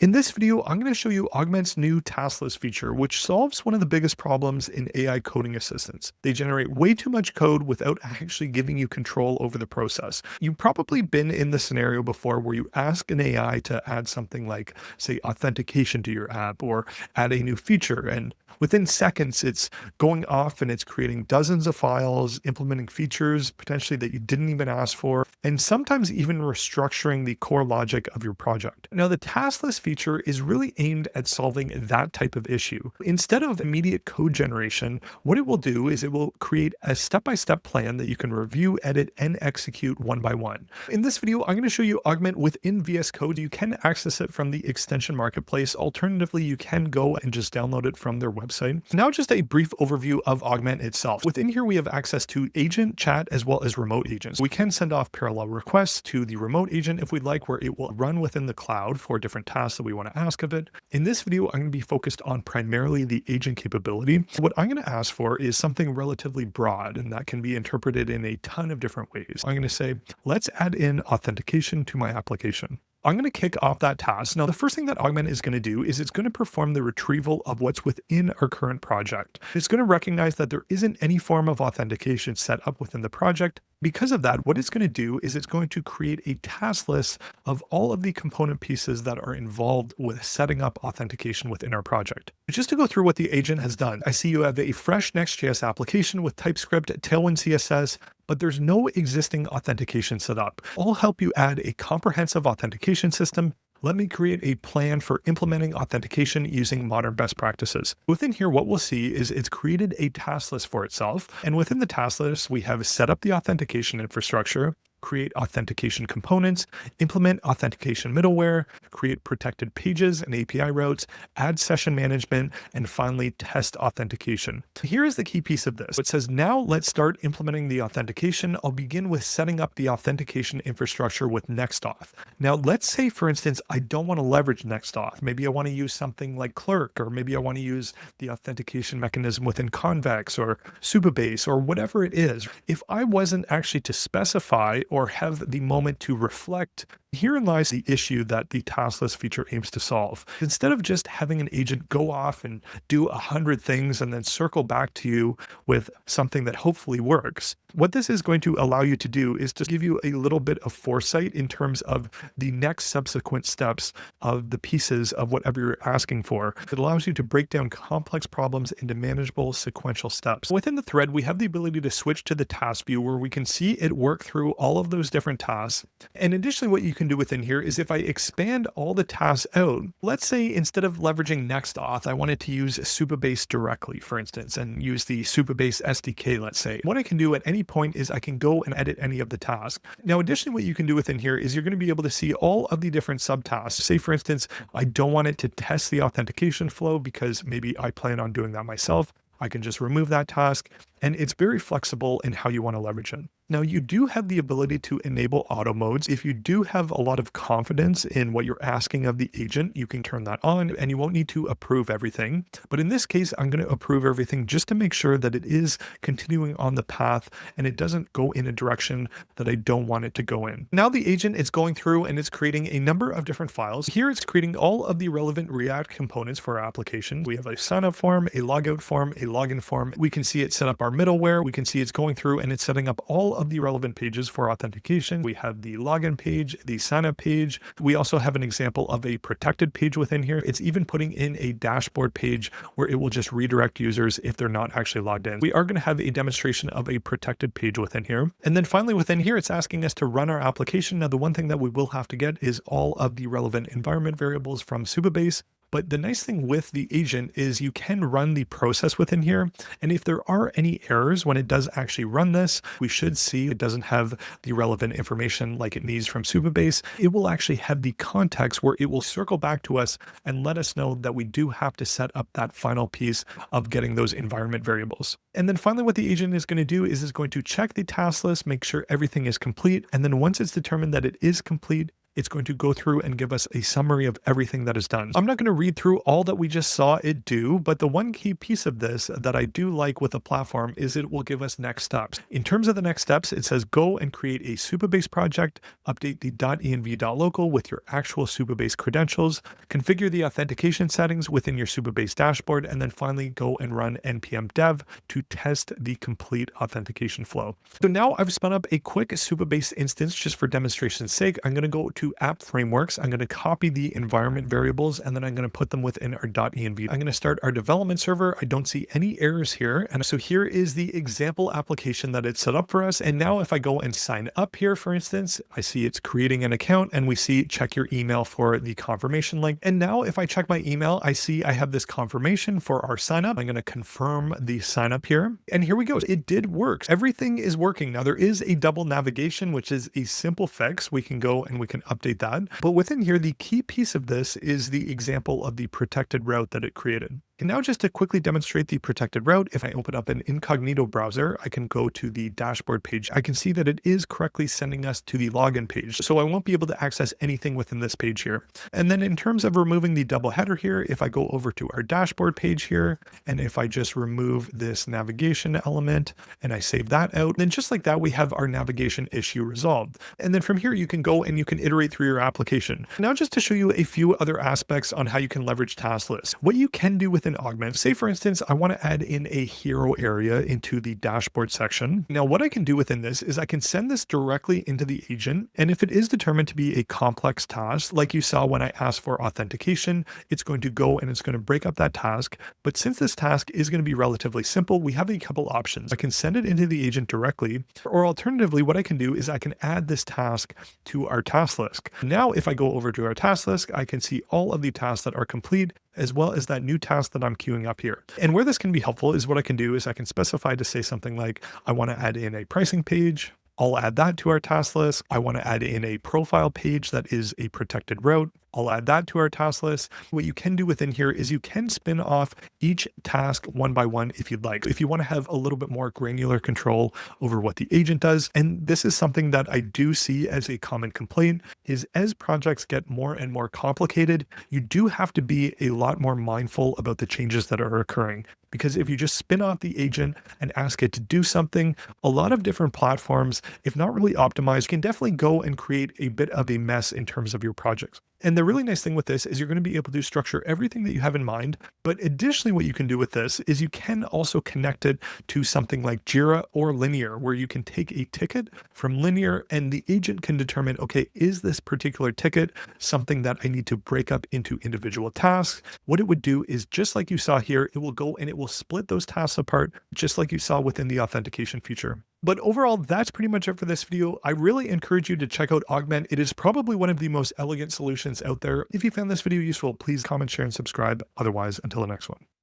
In this video, I'm going to show you Augment's new task list feature, which solves one of the biggest problems in AI coding assistants. They generate way too much code without actually giving you control over the process. You've probably been in the scenario before where you ask an AI to add something like, say, authentication to your app or add a new feature, and within seconds, it's going off and it's creating dozens of files, implementing features potentially that you didn't even ask for, and sometimes even restructuring the core logic of your project. Now, the task list feature is really aimed at solving that type of issue. Instead of immediate code generation, what it will do is it will create a step-by-step plan that you can review, edit, and execute one by one. In this video, I'm going to show you Augment within VS Code. You can access it from the extension marketplace. Alternatively, you can go and just download it from their website. Now, just a brief overview of Augment itself. Within here, we have access to agent, chat, as well as remote agents. We can send off parallel requests to the remote agent if we'd like, where it will run within the cloud for different tasks that we want to ask of it. In this video, I'm going to be focused on primarily the agent capability. What I'm going to ask for is something relatively broad, and that can be interpreted in a ton of different ways. I'm going to say, let's add in authentication to my application. I'm going to kick off that task. Now, the first thing that Augment is going to do is it's going to perform the retrieval of what's within our current project. It's going to recognize that there isn't any form of authentication set up within the project. Because of that, what it's going to do is it's going to create a task list of all of the component pieces that are involved with setting up authentication within our project. Just to go through what the agent has done, I see you have a fresh Next.js application with TypeScript, Tailwind CSS, but there's no existing authentication set up. I'll help you add a comprehensive authentication system. Let me create a plan for implementing authentication using modern best practices. Within here, what we'll see is it's created a task list for itself. And within the task list, we have set up the authentication infrastructure, create authentication components, implement authentication middleware, create protected pages and API routes, add session management, and finally test authentication. Here is the key piece of this. It says, now let's start implementing the authentication. I'll begin with setting up the authentication infrastructure with Nextauth. Now, let's say, for instance, I don't want to leverage Nextauth. Maybe I want to use something like Clerk, or maybe I want to use the authentication mechanism within Convex or Supabase or whatever it is. If I wasn't actually to specify or have the moment to reflect, herein lies the issue that the task list feature aims to solve. Instead of just having an agent go off and do 100 things and then circle back to you with something that hopefully works, what this is going to allow you to do is to give you a little bit of foresight in terms of the next subsequent steps of the pieces of whatever you're asking for. It allows you to break down complex problems into manageable sequential steps. Within the thread, we have the ability to switch to the task view where we can see it work through all of those different tasks. And additionally, what you can do within here is if I expand all the tasks out, let's say instead of leveraging Nextauth, I wanted to use Supabase directly, for instance, and use the Supabase SDK, let's say. What I can do at any point is I can go and edit any of the tasks. Now, additionally, what you can do within here is you're going to be able to see all of the different subtasks. Say, for instance, I don't want it to test the authentication flow because maybe I plan on doing that myself. I can just remove that task, and it's very flexible in how you want to leverage it. Now, you do have the ability to enable auto modes. If you do have a lot of confidence in what you're asking of the agent, you can turn that on and you won't need to approve everything. But in this case, I'm going to approve everything just to make sure that it is continuing on the path and it doesn't go in a direction that I don't want it to go in. Now the agent is going through and it's creating a number of different files. Here it's creating all of the relevant React components for our application. We have a sign up form, a logout form, a login form. We can see it set up our middleware. We can see it's going through and it's setting up all of the relevant pages for authentication. We have the login page, the sign up page. We also have an example of a protected page within here. It's even putting in a dashboard page where it will just redirect users if they're not actually logged in. We are going to have a demonstration of a protected page within here. And then finally within here, it's asking us to run our application. Now, the one thing that we will have to get is all of the relevant environment variables from Supabase. But the nice thing with the agent is you can run the process within here. And if there are any errors when it does actually run this, we should see it doesn't have the relevant information like it needs from Supabase. It will actually have the context where it will circle back to us and let us know that we do have to set up that final piece of getting those environment variables. And then finally, what the agent is going to do is it's going to check the task list, make sure everything is complete. And then once it's determined that it is complete, it's going to go through and give us a summary of everything that is done. I'm not going to read through all that we just saw it do, but the one key piece of this that I do like with the platform is it will give us next steps. In terms of the next steps, it says go and create a Supabase project, update the .env.local with your actual Supabase credentials, configure the authentication settings within your Supabase dashboard, and then finally go and run npm dev to test the complete authentication flow. So now I've spun up a quick Supabase instance just for demonstration's sake. I'm going to go to app frameworks. I'm going to copy the environment variables, and then I'm going to put them within our .env. I'm going to start our development server. I don't see any errors here. And so here is the example application that it's set up for us. And now if I go and sign up here, for instance, I see it's creating an account, and we see check your email for the confirmation link. And now if I check my email, I see I have this confirmation for our sign up. I'm going to confirm the sign up here. And here we go. It did work. Everything is working. Now there is a double navigation, which is a simple fix. We can go and we can update that. But within here, the key piece of this is the example of the protected route that it created. And now just to quickly demonstrate the protected route, if I open up an incognito browser, I can go to the dashboard page. I can see that it is correctly sending us to the login page. So I won't be able to access anything within this page here. And then in terms of removing the double header here, if I go over to our dashboard page here, and if I just remove this navigation element and I save that out, then just like that, we have our navigation issue resolved. And then from here, you can go and you can iterate through your application. Now, just to show you a few other aspects on how you can leverage task lists, what you can do with an Augment. Say for instance, I want to add in a hero area into the dashboard section. Now what I can do within this is I can send this directly into the agent. And if it is determined to be a complex task, like you saw when I asked for authentication, it's going to go and it's going to break up that task. But since this task is going to be relatively simple, we have a couple options. I can send it into the agent directly, or alternatively, what I can do is I can add this task to our task list. Now, if I go over to our task list, I can see all of the tasks that are complete, as well as that new task that I'm queuing up here. And where this can be helpful is what I can do is I can specify to say something like, I want to add in a pricing page. I'll add that to our task list. I want to add in a profile page that is a protected route. I'll add that to our task list. What you can do within here is you can spin off each task one by one if you'd like. If you want to have a little bit more granular control over what the agent does, and this is something that I do see as a common complaint, is as projects get more and more complicated, you do have to be a lot more mindful about the changes that are occurring. Because if you just spin off the agent and ask it to do something, a lot of different platforms, if not really optimized, can definitely go and create a bit of a mess in terms of your projects. And the really nice thing with this is you're going to be able to structure everything that you have in mind. But additionally, what you can do with this is you can also connect it to something like Jira or Linear, where you can take a ticket from Linear and the agent can determine, okay, is this particular ticket something that I need to break up into individual tasks? What it would do is just like you saw here, it will go and it will split those tasks apart, just like you saw within the authentication feature. But overall, that's pretty much it for this video. I really encourage you to check out Augment. It is probably one of the most elegant solutions out there. If you found this video useful, please comment, share, and subscribe. Otherwise, until the next one.